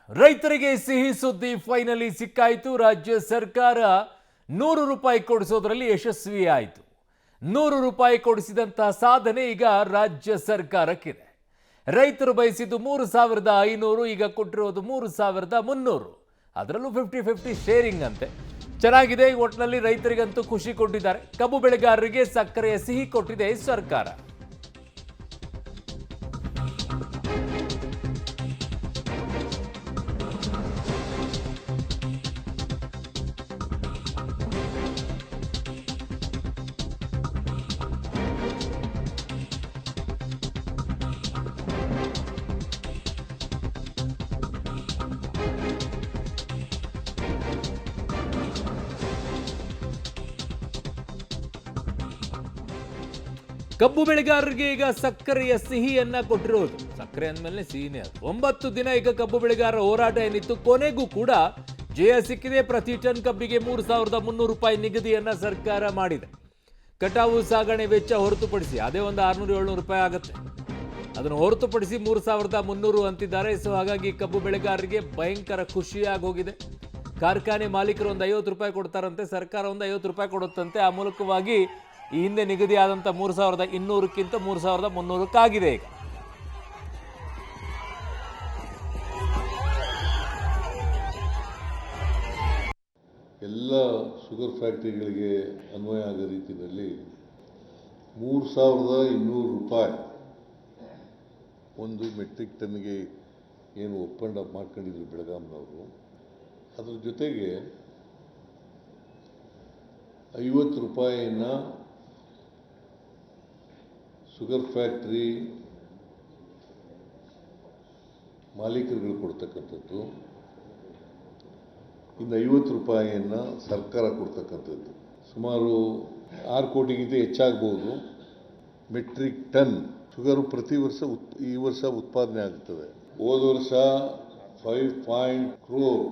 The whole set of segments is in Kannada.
ರೈತರಿಗೆ ಸಿಹಿ ಸುದ್ದಿ ಫೈನಲಿ ಸಿಕ್ಕಾಯಿತು. ರಾಜ್ಯ ಸರ್ಕಾರ 100 ರೂಪಾಯಿ ಕೊಡಿಸೋದ್ರಲ್ಲಿ ಯಶಸ್ವಿಯಾಯಿತು. 100 ರೂಪಾಯಿ ಕೊಡಿಸಿದಂತಹ ಸಾಧನೆ ಈಗ ರಾಜ್ಯ ಸರ್ಕಾರಕ್ಕಿದೆ. ರೈತರು ಬಯಸಿದ್ದು 3500, ಈಗ ಕೊಟ್ಟಿರೋದು 3300. ಅದರಲ್ಲೂ 50-50 ಶೇರಿಂಗ್ ಅಂತೆ. ಚೆನ್ನಾಗಿದೆ. ಒಟ್ಟಿನಲ್ಲಿ ರೈತರಿಗಂತೂ ಖುಷಿ ಕೊಟ್ಟಿದ್ದಾರೆ. ಕಬ್ಬು ಬೆಳೆಗಾರರಿಗೆ ಸಕ್ಕರೆಯ ಸಿಹಿ ಕೊಟ್ಟಿದೆ ಸರ್ಕಾರ. ಕಬ್ಬು ಬೆಳೆಗಾರರಿಗೆ ಈಗ ಸಕ್ಕರೆಯ ಸಿಹಿಯನ್ನ ಕೊಟ್ಟಿರೋದು. ಸಕ್ಕರೆ ಅಂದಮೇಲೆ ಸಿಹಿನೇ ಅದು. 9 ದಿನ ಈಗ ಕಬ್ಬು ಬೆಳೆಗಾರರ ಹೋರಾಟ ಏನಿತ್ತು, ಕೊನೆಗೂ ಕೂಡ ಜಯ ಸಿಕ್ಕಿದೆ. ಪ್ರತಿ ಟನ್ ಕಬ್ಬಿಗೆ 3300 ರೂಪಾಯಿ ನಿಗದಿಯನ್ನ ಸರ್ಕಾರ ಮಾಡಿದೆ. ಕಟಾವು ಸಾಗಣೆ ವೆಚ್ಚ ಹೊರತುಪಡಿಸಿ ಅದೇ ಒಂದು 600-700 ರೂಪಾಯಿ ಆಗುತ್ತೆ. ಅದನ್ನು ಹೊರತುಪಡಿಸಿ 3300 ಅಂತಿದ್ದಾರೆ. ಸೊ ಹಾಗಾಗಿ ಕಬ್ಬು ಬೆಳೆಗಾರರಿಗೆ ಭಯಂಕರ ಖುಷಿಯಾಗಿ ಹೋಗಿದೆ. ಕಾರ್ಖಾನೆ ಮಾಲೀಕರು ಒಂದು 50 ರೂಪಾಯಿ ಕೊಡ್ತಾರಂತೆ, ಸರ್ಕಾರ ಒಂದು 50 ರೂಪಾಯಿ ಕೊಡುತ್ತಂತೆ. ಆ ಮೂಲಕವಾಗಿ ಈ ಹಿಂದೆ ನಿಗದಿಯಾದಂಥ 3200ಕ್ಕಿಂತ 3300 ಈಗ. ಎಲ್ಲ ಶುಗರ್ ಫ್ಯಾಕ್ಟ್ರಿಗಳಿಗೆ ಅನ್ವಯ ಆಗೋ ರೀತಿಯಲ್ಲಿ 3200 ರೂಪಾಯಿ ಒಂದು ಮೆಟ್ರಿಕ್ ಟನ್ಗೆ ಏನು ಒಪ್ಪಂದ ಮಾಡ್ಕೊಂಡಿದ್ರು ಬೆಳಗಾಂನವರು. ಅದ್ರ ಜೊತೆಗೆ 50 ರೂಪಾಯಿನ ಶುಗರ್ ಫ್ಯಾಕ್ಟ್ರಿ ಮಾಲೀಕರುಗಳು ಕೊಡ್ತಕ್ಕಂಥದ್ದು, ಇನ್ನು 50 ರೂಪಾಯಿಯನ್ನು ಸರ್ಕಾರ ಕೊಡ್ತಕ್ಕಂಥದ್ದು. ಸುಮಾರು 6 ಕೋಟಿಗಿಂತ ಹೆಚ್ಚಾಗಬಹುದು ಮೆಟ್ರಿಕ್ ಟನ್ ಶುಗರು ಪ್ರತಿ ವರ್ಷ ಈ ವರ್ಷ ಉತ್ಪಾದನೆ ಆಗುತ್ತದೆ. ಹೋದ ವರ್ಷ 5 crore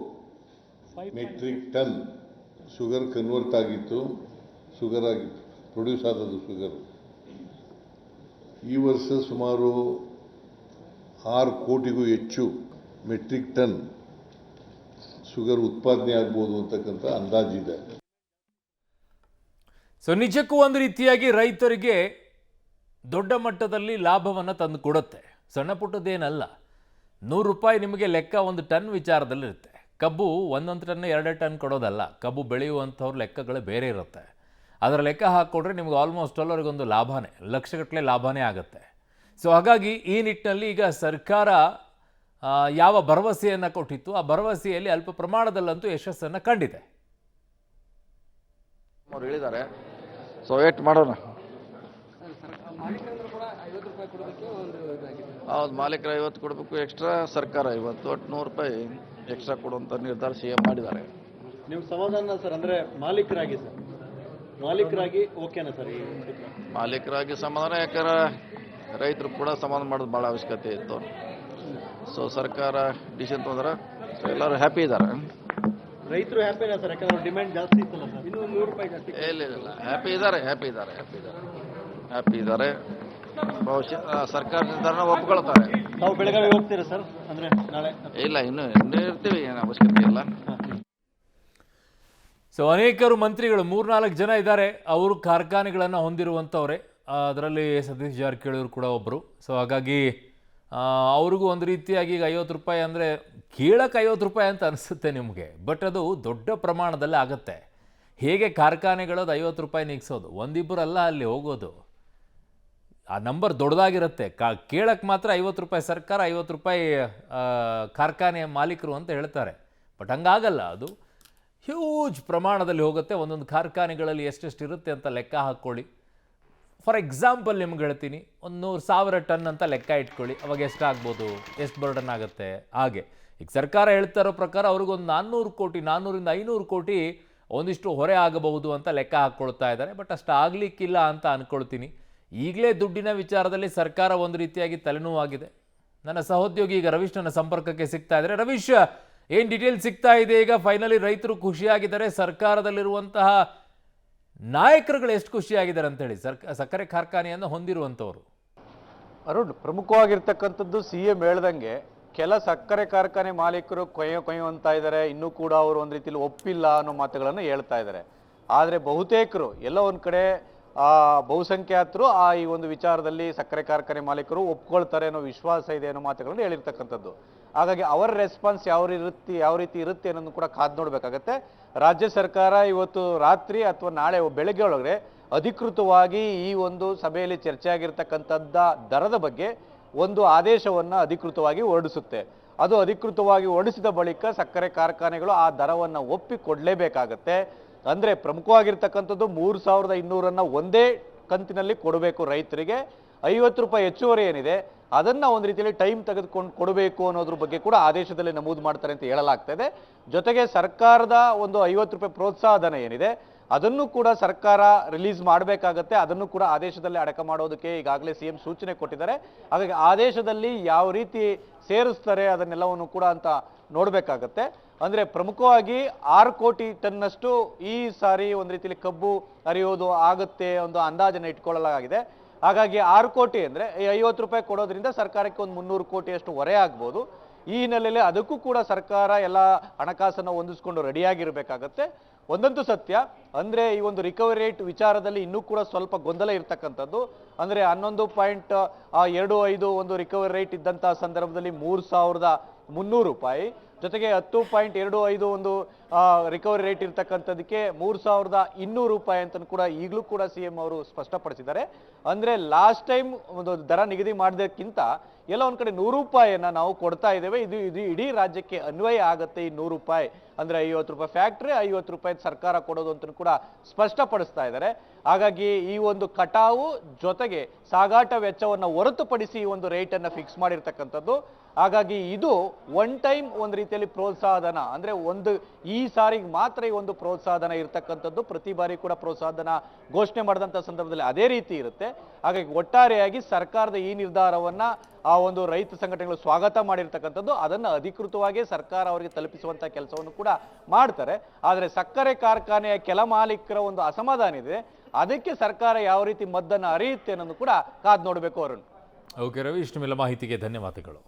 metric ton sugar convert ಆಗಿತ್ತು, ಶುಗರ್ ಆಗಿ ಪ್ರೊಡ್ಯೂಸ್ ಆದದ್ದು ಶುಗರ್. ಈ ವರ್ಷ ಸುಮಾರು 6 ಕೋಟಿಗೂ ಹೆಚ್ಚು ಮೆಟ್ರಿಕ್ ಟನ್ ಶುಗರ್ ಉತ್ಪಾದನೆ ಆಗ್ಬೋದು ಅಂತಕ್ಕಂಥ ಅಂದಾಜಿದೆ. ಸೊ ನಿಜಕ್ಕೂ ಒಂದು ರೀತಿಯಾಗಿ ರೈತರಿಗೆ ದೊಡ್ಡ ಮಟ್ಟದಲ್ಲಿ ಲಾಭವನ್ನು ತಂದು ಕೊಡುತ್ತೆ. ಸಣ್ಣ ಪುಟ್ಟದ್ದೇನಲ್ಲ. 100 ರೂಪಾಯಿ ನಿಮಗೆ ಲೆಕ್ಕ ಒಂದು ಟನ್ ವಿಚಾರದಲ್ಲಿರುತ್ತೆ. ಕಬ್ಬು 1 ಟನ್ 2 ಟನ್ ಕೊಡೋದಲ್ಲ. ಕಬ್ಬು ಬೆಳೆಯುವಂಥವ್ರ ಲೆಕ್ಕಗಳೇ ಬೇರೆ ಇರುತ್ತೆ. ಅದರ ಲೆಕ್ಕ ಹಾಕ್ಕೊಂಡ್ರೆ ನಿಮ್ಗೆ ಆಲ್ಮೋಸ್ಟ್ ಅವರಿಗೊಂದು ಲಾಭನೇ, ಲಕ್ಷಗಟ್ಟಲೆ ಲಾಭನೇ ಆಗುತ್ತೆ. ಸೊ ಹಾಗಾಗಿ ಈ ನಿಟ್ಟಿನಲ್ಲಿ ಈಗ ಸರ್ಕಾರ ಯಾವ ಭರವಸೆಯನ್ನು ಕೊಟ್ಟಿತ್ತು, ಆ ಭರವಸೆಯಲ್ಲಿ ಅಲ್ಪ ಪ್ರಮಾಣದಲ್ಲಂತೂ ಯಶಸ್ಸನ್ನು ಕಂಡಿದೆ. ಅವ್ರು ಹೇಳಿದ್ದಾರೆ, ಸೊ ವೇಟ್ ಮಾಡೋಣ. ಹೌದು, ಮಾಲೀಕರು 50 ಕೊಡಬೇಕು ಎಕ್ಸ್ಟ್ರಾ, ಸರ್ಕಾರ 50, ಒಟ್ಟು 100 ರೂಪಾಯಿ ಎಕ್ಸ್ಟ್ರಾ ಕೊಡುವಂಥ ನಿರ್ಧಾರ CM ಮಾಡಿದ್ದಾರೆ. ನೀವು ಸಮಾಧಾನ ಸರ್? ಅಂದರೆ ಮಾಲೀಕರಾಗಿ ಸರ್, ಮಾಲೀಕರಾಗಿ ಓಕೆನಾ ಸರ್? ಮಾಲೀಕರಾಗಿ ಸಮಾಧಾನ, ಯಾಕಂದ್ರೆ ರೈತರು ಕೂಡ ಸಮಾಧಾನ ಮಾಡೋದು ಭಾಳ ಅವಶ್ಯಕತೆ ಇತ್ತು. ಸೊ ಸರ್ಕಾರ ಡಿಸಿಷನ್ ತೊಂದರೆ, ಸೊ ಎಲ್ಲರೂ ಹ್ಯಾಪಿ ಇದ್ದಾರೆ. ರೈತರು ಹ್ಯಾಪಿನಾ ಸರ್? ಯಾಕಂದ್ರೆ ಡಿಮ್ಯಾಂಡ್ ಜಾಸ್ತಿ ಇತ್ತಲ್ಲ ಸರ್, ಇನ್ನೂ 100 ರೂಪಾಯಿ ಜಾಸ್ತಿ. ಇಲ್ಲ, ಹ್ಯಾಪಿ ಇದ್ದಾರೆ. ಬಹುಶಃ ಸರ್ಕಾರ ನಿರ್ಧಾರನ ಒಪ್ಕೊಳ್ತಾರೆ. ತಾವು ಬೆಳಗಾವಿ ಹೋಗ್ತೀರಾ ಸರ್? ಅಂದರೆ ನಾಳೆ? ಇಲ್ಲ, ಇನ್ನೂ ಇರ್ತೀವಿ, ಏನು ಅವಶ್ಯಕತೆ ಇಲ್ಲ. ಸೊ ಅನೇಕರು ಮಂತ್ರಿಗಳು 3-4 ಜನ ಇದ್ದಾರೆ. ಅವರು ಕಾರ್ಖಾನೆಗಳನ್ನು ಹೊಂದಿರುವಂಥವ್ರೆ. ಅದರಲ್ಲಿ ಸತೀಶ್ ಜಾರಕಿಹೊಳಿ ಕೂಡ ಒಬ್ಬರು. ಸೊ ಹಾಗಾಗಿ ಅವ್ರಿಗೂ ಒಂದು ರೀತಿಯಾಗಿ ಈಗ 50 ರೂಪಾಯಿ ಅಂದರೆ ಕೇಳಕ್ಕೆ 50 ರೂಪಾಯಿ ಅಂತ ಅನಿಸುತ್ತೆ ನಿಮಗೆ, ಬಟ್ ಅದು ದೊಡ್ಡ ಪ್ರಮಾಣದಲ್ಲಿ ಆಗುತ್ತೆ. ಹೇಗೆ ಕಾರ್ಖಾನೆಗಳದು 50 ರೂಪಾಯಿ ನೀಗಿಸೋದು, ಒಂದಿಬ್ಬರಲ್ಲ ಅಲ್ಲಿ ಹೋಗೋದು. ಆ ನಂಬರ್ ದೊಡ್ಡದಾಗಿರುತ್ತೆ. ಕೇಳಕ್ಕೆ ಮಾತ್ರ 50 ರೂಪಾಯಿ ಸರ್ಕಾರ, 50 ರೂಪಾಯಿ ಕಾರ್ಖಾನೆಯ ಮಾಲೀಕರು ಅಂತ ಹೇಳ್ತಾರೆ. ಬಟ್ ಹಂಗಾಗಲ್ಲ. ಅದು ಹ್ಯೂಜ್ ಪ್ರಮಾಣದಲ್ಲಿ ಹೋಗುತ್ತೆ. ಒಂದೊಂದು ಕಾರ್ಖಾನೆಗಳಲ್ಲಿ ಎಷ್ಟೆಷ್ಟು ಇರುತ್ತೆ ಅಂತ ಲೆಕ್ಕ ಹಾಕ್ಕೊಳ್ಳಿ. ಫಾರ್ ಎಕ್ಸಾಂಪಲ್ ನಿಮ್ಗೆ ಹೇಳ್ತೀನಿ, 100,000 ಟನ್ ಅಂತ ಲೆಕ್ಕ ಇಟ್ಕೊಳ್ಳಿ. ಅವಾಗ ಎಷ್ಟಾಗ್ಬೋದು, ಎಷ್ಟು ಬರ್ಡನ್ ಆಗುತ್ತೆ. ಹಾಗೆ ಈಗ ಸರ್ಕಾರ ಹೇಳ್ತಾ ಇರೋ ಪ್ರಕಾರ ಅವ್ರಿಗೊಂದು 400 ಕೋಟಿ, 400-500 ಕೋಟಿ ಒಂದಿಷ್ಟು ಹೊರೆ ಆಗಬಹುದು ಅಂತ ಲೆಕ್ಕ ಹಾಕ್ಕೊಳ್ತಾ ಇದ್ದಾರೆ. ಬಟ್ ಅಷ್ಟು ಆಗಲಿಕ್ಕಿಲ್ಲ ಅಂತ ಅಂದ್ಕೊಳ್ತೀನಿ. ಈಗಲೇ ದುಡ್ಡಿನ ವಿಚಾರದಲ್ಲಿ ಸರ್ಕಾರ ಒಂದು ರೀತಿಯಾಗಿ ತಲೆನೋವಾಗಿದೆ. ನನ್ನ ಸಹೋದ್ಯೋಗಿ ಈಗ ರವೀಶ್ ನನ್ನ ಸಂಪರ್ಕಕ್ಕೆ ಸಿಗ್ತಾ ಇದ್ದಾರೆ. ರವೀಶ್, ಏನು ಡೀಟೇಲ್ ಸಿಗ್ತಾ ಇದೆ ಈಗ? ಫೈನಲಿ ರೈತರು ಖುಷಿಯಾಗಿದ್ದಾರೆ. ಸರ್ಕಾರದಲ್ಲಿರುವಂತಹ ನಾಯಕರುಗಳು ಎಷ್ಟು ಖುಷಿಯಾಗಿದ್ದಾರೆ ಅಂತೇಳಿ, ಸಕ್ಕರೆ ಕಾರ್ಖಾನೆಯನ್ನು ಹೊಂದಿರುವಂಥವ್ರು. ಅರುಣ್, ಪ್ರಮುಖವಾಗಿರ್ತಕ್ಕಂಥದ್ದು CM ಹೇಳ್ದಂಗೆ ಕೆಲ ಸಕ್ಕರೆ ಕಾರ್ಖಾನೆ ಮಾಲೀಕರು ಕೊಯ್ಯೋ ಅಂತ ಇದ್ದಾರೆ, ಇನ್ನೂ ಕೂಡ ಅವರು ಒಂದು ರೀತಿಯಲ್ಲಿ ಒಪ್ಪಿಲ್ಲ ಅನ್ನೋ ಮಾತುಗಳನ್ನು ಹೇಳ್ತಾ ಇದ್ದಾರೆ. ಆದರೆ ಬಹುತೇಕರು ಎಲ್ಲ ಒಂದು ಕಡೆ ಬಹುಸಂಖ್ಯಾತರು ಈ ಒಂದು ವಿಚಾರದಲ್ಲಿ ಸಕ್ಕರೆ ಕಾರ್ಖಾನೆ ಮಾಲೀಕರು ಒಪ್ಕೊಳ್ತಾರೆ ಅನ್ನೋ ವಿಶ್ವಾಸ ಇದೆ ಅನ್ನೋ ಮಾತುಗಳನ್ನು ಹೇಳಿರ್ತಕ್ಕಂಥದ್ದು. ಹಾಗಾಗಿ ಅವರ ರೆಸ್ಪಾನ್ಸ್ ಯಾವ ರೀತಿ ಇರುತ್ತೆ ಅನ್ನೋದು ಕೂಡ ಕಾದು ನೋಡಬೇಕಾಗತ್ತೆ. ರಾಜ್ಯ ಸರ್ಕಾರ ಇವತ್ತು ರಾತ್ರಿ ಅಥವಾ ನಾಳೆ ಬೆಳಗ್ಗೆ ಒಳಗಡೆ ಅಧಿಕೃತವಾಗಿ ಈ ಒಂದು ಸಭೆಯಲ್ಲಿ ಚರ್ಚೆ ಆಗಿರ್ತಕ್ಕಂಥದ್ದ ದರದ ಬಗ್ಗೆ ಒಂದು ಆದೇಶವನ್ನು ಅಧಿಕೃತವಾಗಿ ಹೊರಡಿಸುತ್ತೆ. ಅದು ಅಧಿಕೃತವಾಗಿ ಹೊರಡಿಸಿದ ಬಳಿಕ ಸಕ್ಕರೆ ಕಾರ್ಖಾನೆಗಳು ಆ ದರವನ್ನು ಒಪ್ಪಿಕೊಡ್ಲೇಬೇಕಾಗತ್ತೆ. ಅಂದರೆ ಪ್ರಮುಖವಾಗಿರ್ತಕ್ಕಂಥದ್ದು 3200 ಒಂದೇ ಕಂತಿನಲ್ಲಿ ಕೊಡಬೇಕು ರೈತರಿಗೆ. 50 ರೂಪಾಯಿ ಹೆಚ್ಚುವರಿ ಏನಿದೆ ಅದನ್ನು ಒಂದು ರೀತಿಯಲ್ಲಿ ಟೈಮ್ ತೆಗೆದುಕೊಂಡು ಕೊಡಬೇಕು ಅನ್ನೋದ್ರ ಬಗ್ಗೆ ಕೂಡ ಆದೇಶದಲ್ಲಿ ನಮೂದು ಮಾಡ್ತಾರೆ ಅಂತ ಹೇಳಲಾಗ್ತದೆ. ಜೊತೆಗೆ ಸರ್ಕಾರದ ಒಂದು 50 ರೂಪಾಯಿ ಪ್ರೋತ್ಸಾಹ ಧನ ಏನಿದೆ ಅದನ್ನು ಕೂಡ ಸರ್ಕಾರ ರಿಲೀಸ್ ಮಾಡಬೇಕಾಗತ್ತೆ. ಅದನ್ನು ಕೂಡ ಆದೇಶದಲ್ಲಿ ಅಡಕ ಮಾಡೋದಕ್ಕೆ ಈಗಾಗಲೇ ಸಿಎಂ ಸೂಚನೆ ಕೊಟ್ಟಿದ್ದಾರೆ. ಹಾಗಾಗಿ ಆದೇಶದಲ್ಲಿ ಯಾವ ರೀತಿ ಸೇರಿಸ್ತಾರೆ ಅದನ್ನೆಲ್ಲವನ್ನು ಕೂಡ ಅಂತ ನೋಡಬೇಕಾಗತ್ತೆ. ಅಂದರೆ ಪ್ರಮುಖವಾಗಿ 6 ಕೋಟಿ ಟನ್ನಷ್ಟು ಈ ಸಾರಿ ಒಂದು ರೀತಿಯಲ್ಲಿ ಕಬ್ಬು ಹರಿಯೋದು ಆಗುತ್ತೆ ಒಂದು ಅಂದಾಜನ್ನು ಇಟ್ಕೊಳ್ಳಲಾಗಿದೆ. ಹಾಗಾಗಿ 6 ಕೋಟಿ ಅಂದರೆ 50 ರೂಪಾಯಿ ಕೊಡೋದ್ರಿಂದ ಸರ್ಕಾರಕ್ಕೆ ಒಂದು 300 ಕೋಟಿಯಷ್ಟು ಹೊರೆ ಆಗ್ಬೋದು. ಈ ಹಿನ್ನೆಲೆಯಲ್ಲಿ ಅದಕ್ಕೂ ಕೂಡ ಸರ್ಕಾರ ಎಲ್ಲ ಹಣಕಾಸನ್ನು ಹೊಂದಿಸ್ಕೊಂಡು ರೆಡಿಯಾಗಿರಬೇಕಾಗತ್ತೆ. ಒಂದಂತೂ ಸತ್ಯ, ಅಂದರೆ ಈ ಒಂದು ರಿಕವರಿ ರೇಟ್ ವಿಚಾರದಲ್ಲಿ ಇನ್ನೂ ಕೂಡ ಸ್ವಲ್ಪ ಗೊಂದಲ ಇರ್ತಕ್ಕಂಥದ್ದು. ಅಂದರೆ 11.25 ಒಂದು ರಿಕವರಿ ರೇಟ್ ಇದ್ದಂತಹ ಸಂದರ್ಭದಲ್ಲಿ 3300 ರೂಪಾಯಿ, ಜೊತೆಗೆ 10.25 ಒಂದು ರಿಕವರಿ ರೇಟ್ ಇರ್ತಕ್ಕಂಥದಕ್ಕೆ 3200 ರೂಪಾಯಿ ಅಂತ ಕೂಡ ಈಗಲೂ ಕೂಡ ಸಿಎಂ ಅವರು ಸ್ಪಷ್ಟಪಡಿಸಿದ್ದಾರೆ. ಅಂದರೆ ಲಾಸ್ಟ್ ಟೈಮ್ ಒಂದು ದರ ನಿಗದಿ ಮಾಡೋದಕ್ಕಿಂತ ಎಲ್ಲ ಒಂದು ಕಡೆ 100 ರೂಪಾಯಿಯನ್ನು ನಾವು ಕೊಡ್ತಾ ಇದ್ದೇವೆ. ಇದು ಇಡೀ ರಾಜ್ಯಕ್ಕೆ ಅನ್ವಯ ಆಗುತ್ತೆ. ಈ 100 ರೂಪಾಯಿ ಅಂದರೆ 50 ರೂಪಾಯಿ ಫ್ಯಾಕ್ಟ್ರಿ, 50 ರೂಪಾಯಿ ಸರ್ಕಾರ ಕೊಡೋದು ಅಂತ ಕೂಡ ಸ್ಪಷ್ಟಪಡಿಸ್ತಾ ಇದ್ದಾರೆ. ಹಾಗಾಗಿ ಈ ಒಂದು ಕಟಾವು ಜೊತೆಗೆ ಸಾಗಾಟ ವೆಚ್ಚವನ್ನು ಹೊರತುಪಡಿಸಿ ಈ ಒಂದು ರೇಟನ್ನು ಫಿಕ್ಸ್ ಮಾಡಿರ್ತಕ್ಕಂಥದ್ದು. ಹಾಗಾಗಿ ಇದು ಒನ್ ಟೈಮ್ ಒಂದು ರೀತಿಯಲ್ಲಿ ಪ್ರೋತ್ಸಾಹಧನ, ಅಂದರೆ ಈ ಸಾರಿಗೆ ಮಾತ್ರ ಈ ಒಂದು ಪ್ರೋತ್ಸಾಹಧನ ಇರತಕ್ಕಂಥದ್ದು. ಪ್ರತಿ ಬಾರಿ ಕೂಡ ಪ್ರೋತ್ಸಾಹಧನ ಘೋಷಣೆ ಮಾಡಿದಂಥ ಸಂದರ್ಭದಲ್ಲಿ ಅದೇ ರೀತಿ ಇರುತ್ತೆ. ಹಾಗಾಗಿ ಒಟ್ಟಾರೆಯಾಗಿ ಸರ್ಕಾರದ ಈ ನಿರ್ಧಾರವನ್ನು ಆ ಒಂದು ರೈತ ಸಂಘಟನೆಗಳು ಸ್ವಾಗತ ಮಾಡಿರ್ತಕ್ಕಂಥದ್ದು. ಅದನ್ನು ಅಧಿಕೃತವಾಗಿ ಸರ್ಕಾರ ಅವರಿಗೆ ತಲುಪಿಸುವಂಥ ಕೆಲಸವನ್ನು ಕೂಡ ಮಾಡ್ತಾರೆ. ಆದರೆ ಸಕ್ಕರೆ ಕಾರ್ಖಾನೆಯ ಕೆಲ ಮಾಲೀಕರ ಒಂದು ಅಸಮಾಧಾನ ಇದೆ, ಅದಕ್ಕೆ ಸರ್ಕಾರ ಯಾವ ರೀತಿ ಮದ್ದನ್ನು ಅರಿಯುತ್ತೆ ಅನ್ನೋದು ಕೂಡ ಕಾದು ನೋಡಬೇಕು. ಅರುಣ್. ಓಕೆ ರವಿ, ಇಷ್ಟು ಮೇಲೆ ಮಾಹಿತಿಗೆ ಧನ್ಯವಾದಗಳು.